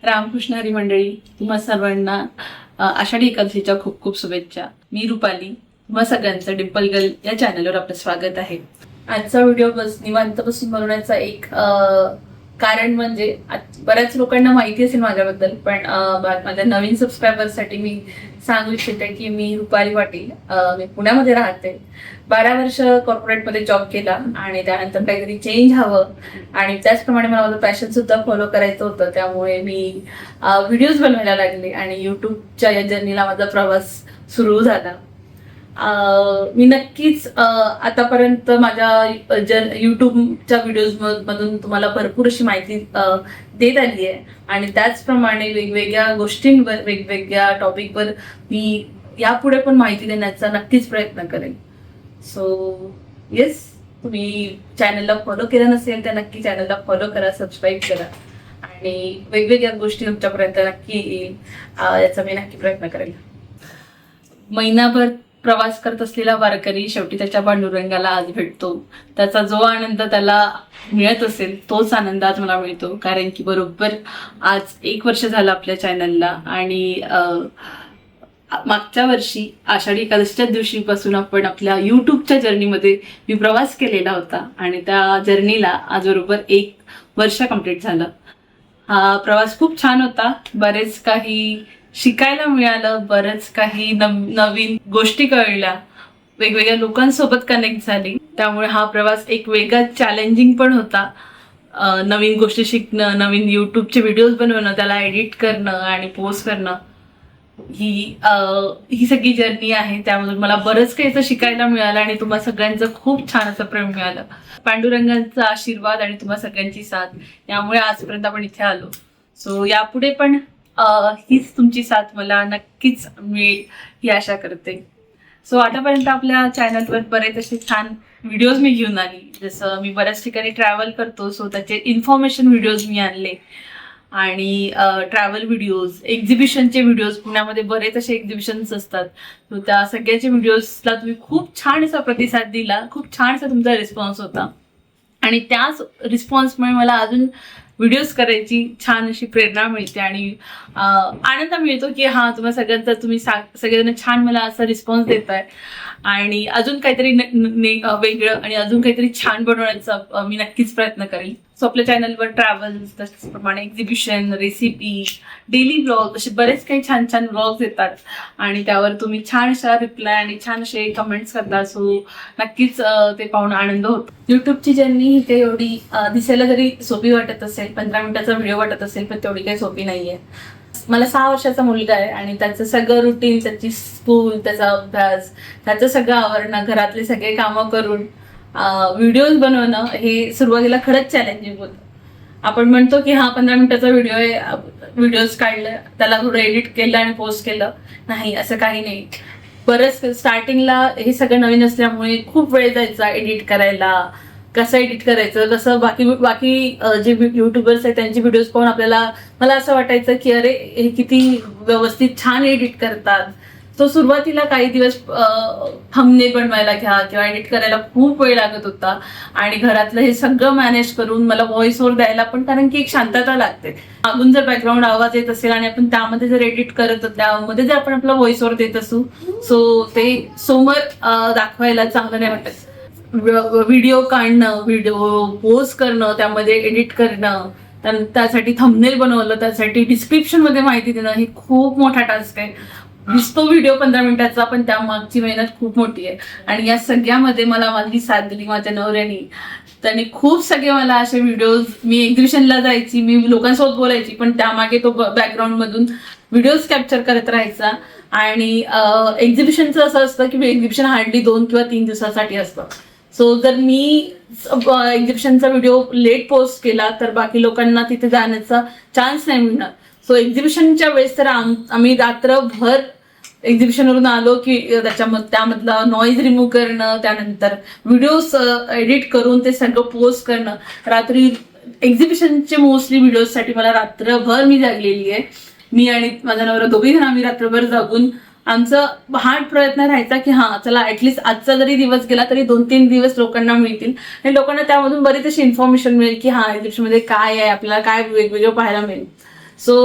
रामकृष्ण हरी मंडळी, तुम्हा सर्वांना आषाढी एकादशीच्या खूप खूप शुभेच्छा. मी रुपाली, तुम्हा सगळ्यांचं डिम्पल गर्ल या चॅनलवर आपलं स्वागत आहे. आजचा व्हिडिओ निवांत बसून बनवण्याचा एक कारण म्हणजे बऱ्याच लोकांना माहिती असेल माझ्याबद्दल, पण माझ्या नवीन सबस्क्रायबरसाठी मी सांगू इच्छिते की मी रुपाली पाटील, मी पुण्यामध्ये राहते. 12 वर्ष कॉर्पोरेटमध्ये जॉब केला आणि त्यानंतर काहीतरी चेंज हवं आणि त्याचप्रमाणे मला माझं पॅशन सुद्धा फॉलो करायचं होतं. त्यामुळे मी व्हिडिओज बनवायला लागले आणि युट्यूबच्या या जर्नीला माझा प्रवास सुरू झाला. मी नक्कीच आतापर्यंत माझ्या युट्यूबच्या व्हिडिओज मधून तुम्हाला भरपूर अशी माहिती देत आली आहे आणि त्याचप्रमाणे वेगवेगळ्या गोष्टींवर, वेगवेगळ्या टॉपिकवर मी यापुढे पण माहिती देण्याचा नक्कीच प्रयत्न करेन. सो येस, तुम्ही चॅनलला फॉलो केलं नसेल तर नक्की चॅनलला फॉलो करा, सबस्क्राईब करा आणि वेगवेगळ्या गोष्टी तुमच्यापर्यंत नक्की येईल याचा मी नक्की प्रयत्न करेन. महिनाभर प्रवास करत असलेला वारकरी शेवटी त्याच्या पांडुरंगाला आज भेटतो. त्याचा जो आनंद त्याला मिळत असेल तोच आनंद आज मला मिळतो, कारण की बरोबर आज 1 वर्ष झालं आपल्या चॅनलला आणि मागच्या वर्षी आषाढी एकादशीच्या दिवशीपासून आपण आपल्या युट्यूबच्या जर्नीमध्ये मी प्रवास केलेला होता आणि त्या जर्नीला आज बरोबर 1 वर्ष कंप्लीट झालं. हा प्रवास खूप छान होता. बरेच काही शिकायला मिळालं, बरंच काही नवीन गोष्टी कळल्या, वेगवेगळ्या लोकांसोबत कनेक्ट झाली. त्यामुळे हा प्रवास एक वेगळा चॅलेंजिंग पण होता. नवीन गोष्टी शिकणं, नवीन युट्यूबचे व्हिडिओज बनवणं, त्याला एडिट करणं आणि पोस्ट करणं, ही सगळी जर्नी आहे. त्यामधून मला बरंच काही असं शिकायला मिळालं आणि तुम्हा सगळ्यांचं खूप छान असं प्रेम मिळालं. पांडुरंगांचा आशीर्वाद आणि तुम्हा सगळ्यांची साथ यामुळे आजपर्यंत आपण इथे आलो. सो यापुढे पण हीच तुमची साथ मला नक्कीच मिळेल ही आशा करते. सो आतापर्यंत आपल्या चॅनलवर बरेच असे छान व्हिडिओज मी घेऊन आली. जसं मी बऱ्याच ठिकाणी ट्रॅव्हल करतो, सो त्याचे इन्फॉर्मेशन व्हिडिओज मी आणले आणि ट्रॅव्हल व्हिडिओज, एक्झिबिशनचे व्हिडिओज, पुण्यामध्ये बरेच असे एक्झिबिशन्स असतात, सो त्या सगळ्याच्या व्हिडिओजला तुम्ही खूप छान असा प्रतिसाद दिला, खूप छान असा तुमचा रिस्पॉन्स होता आणि त्याच रिस्पॉन्समुळे मला अजून व्हिडिओज करायची छान अशी प्रेरणा मिळते आणि आनंद मिळतो की हा तुम्हाला सगळ्यांचा तुम्ही सगळेजण छान मला असा रिस्पॉन्स देताय आणि अजून काहीतरी वेगळं आणि अजून काहीतरी छान बनवण्याचा मी नक्कीच प्रयत्न करेल. सो आपल्या चॅनलवर ट्रॅव्हल्स, त्याचप्रमाणे एक्झिबिशन, रेसिपी, डेली व्लॉग असे बरेच काही छान छान व्लॉग्स येतात आणि त्यावर तुम्ही छान अशा रिप्लाय आणि छान असे कमेंट्स करता. सो नक्कीच ते पाहून आनंद होतो. युट्यूबची जर्नी ही काही एवढी दिसायला जरी सोपी वाटत असेल, 15 मिनिटाचा व्हिडिओ वाटत असेल, पण तेवढी काही सोपी नाहीये. मला 6 वर्षाचा मुलगा आहे आणि त्याचं सगळं रुटीन, त्याची स्कूल, त्याचा अभ्यास, त्याचं सगळं आवरणं, घरातले सगळे कामं करून व्हिडिओज बनवणं हे सुरुवातीला खरंच चॅलेंजिंग होतं. आपण म्हणतो की हा 15 मिनिटाचा व्हिडिओ आहे, व्हिडिओज काढलं, त्याला थोडं एडिट केलं आणि पोस्ट केलं. नाही, असं काही नाही. बरंच स्टार्टिंगला हे सगळं नवीन असल्यामुळे खूप वेळ जायचा एडिट करायला. कसं एडिट करायचं, कसं बाकी जे युट्यूबर्स आहेत त्यांचे व्हिडिओज पाहून मला असं वाटायचं की अरे हे किती व्यवस्थित छान एडिट करतात. तो सुरुवातीला काही दिवस थंबनेल बनवायला घ्या किंवा एडिट करायला खूप वेळ लागत होता आणि घरातलं हे सगळं मॅनेज करून मला व्हॉइस ओव्हर द्यायला पण, कारण की एक शांतता लागते. मागून जर बॅकग्राऊंड आवाज येत असेल आणि आपण त्यामध्ये जर एडिट करत, त्यामध्ये जर आपण आपला व्हॉइस ओव्हर देत असू, सो ते समोर दाखवायला चांगलं नाही वाटत. व्हिडिओ काढणं, व्हिडिओ पोस्ट करणं, त्यामध्ये एडिट करणं, त्यासाठी थंबनेल बनवलं, त्यासाठी डिस्क्रिप्शन मध्ये माहिती देणं, हे खूप मोठा टास्क आहे. दिसतो व्हिडिओ 15 मिनिटाचा, पण त्या मागची मेहनत खूप मोठी आहे आणि या सगळ्यामध्ये मला माझी साथ दिली माझ्या नवऱ्याने. त्यांनी खूप सगळे मला असे व्हिडिओज, मी एक्झिबिशनला जायची, मी लोकांसोबत बोलायची, पण त्यामागे तो बॅकग्राऊंड मधून व्हिडिओज कॅप्चर करत राहायचा. आणि एक्झिबिशनचं असं असतं की एक्झिबिशन हार्डली 2 किंवा 3 दिवसासाठी असतं. सो जर मी एक्झिबिशनचा व्हिडिओ लेट पोस्ट केला तर बाकी लोकांना तिथे जाण्याचा चान्स नाही मिळणार. सो एक्झिबिशनच्या वेळेस तर आम्ही रात्रभर एक्झिबिशनवरून आलो की त्यामधला नॉईज रिमूव्ह करणं, त्यानंतर व्हिडिओज एडिट करून ते सगळं पोस्ट करणं. रात्री एक्झिबिशनचे मोस्टली व्हिडिओसाठी मला रात्रभर मी जागलेली आहे. मी आणि माझा नवरा दोघे जण आम्ही रात्रभर जागून आमचा हार्ड प्रयत्न राहायचा की हा चला ऍटलीस्ट आजचा जरी दिवस गेला तरी 2-3 दिवस लोकांना मिळतील आणि लोकांना त्यामधून बरीच अशी इन्फॉर्मेशन मिळेल की हा एक्झिबिशन मध्ये काय आहे, आपल्याला काय वेगवेगळं पाहायला मिळेल. सो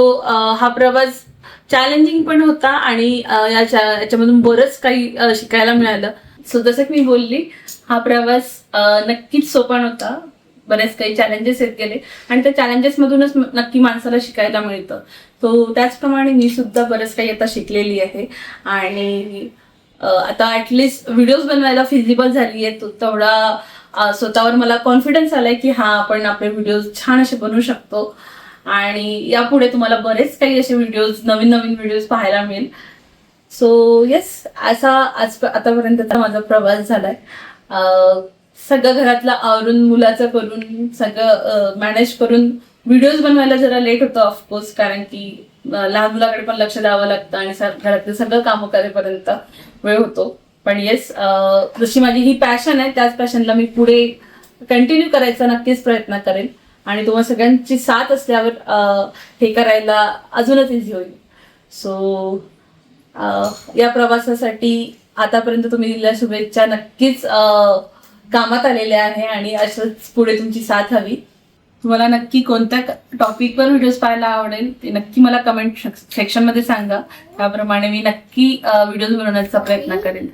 हा प्रवास चॅलेंजिंग पण होता आणि याच्यामधून बरंच काही शिकायला मिळालं. सो जसं की मी बोलली, हा प्रवास नक्कीच सोपा नव्हता. बरेच काही चॅलेंजेस येत गेले आणि त्या चॅलेंजेस मधूनच नक्की माणसाला शिकायला मिळतं. तो त्याचप्रमाणे मी सुद्धा बरंच काही आता शिकलेली आहे आणि आता ऍटलिस्ट व्हिडिओज बनवायला फिजिबल झाली आहे. तेवढा स्वतःवर मला कॉन्फिडन्स आलाय की हा, आपण आपले व्हिडिओज छान असे बनवू शकतो आणि यापुढे तुम्हाला बरेच काही असे व्हिडिओज, नवीन नवीन व्हिडिओज पाहायला मिळेल. सो येस, असा आतापर्यंतचा माझा प्रवास झालाय. सगळं घरातलं आवरून, मुलाचं करून, सगळं मॅनेज करून व्हिडिओज बनवायला जरा लेट होतं ऑफकोर्स, कारण की लहान मुलाकडे पण लक्ष द्यावं लागतं आणि घरातलं सगळं कामं करेपर्यंत वेळ होतो. पण येस, जशी माझी ही पॅशन आहे त्याच पॅशनला मी पुढे कंटिन्यू करायचा नक्कीच प्रयत्न करेन आणि तुम्हा सगळ्यांची साथ असल्यावर हे करायला अजूनच इझी होईल. सो या प्रवासासाठी आतापर्यंत तुम्ही दिलेल्या शुभेच्छा नक्कीच कामात आलेल्या आहे आणि असंच पुढे तुमची साथ हवी. तुम्हाला नक्की कोणत्या टॉपिकवर व्हिडिओज पाहायला आवडेल ते नक्की मला कमेंट सेक्शनमध्ये सांगा. त्याप्रमाणे मी नक्की व्हिडिओज बनवण्याचा प्रयत्न करेन.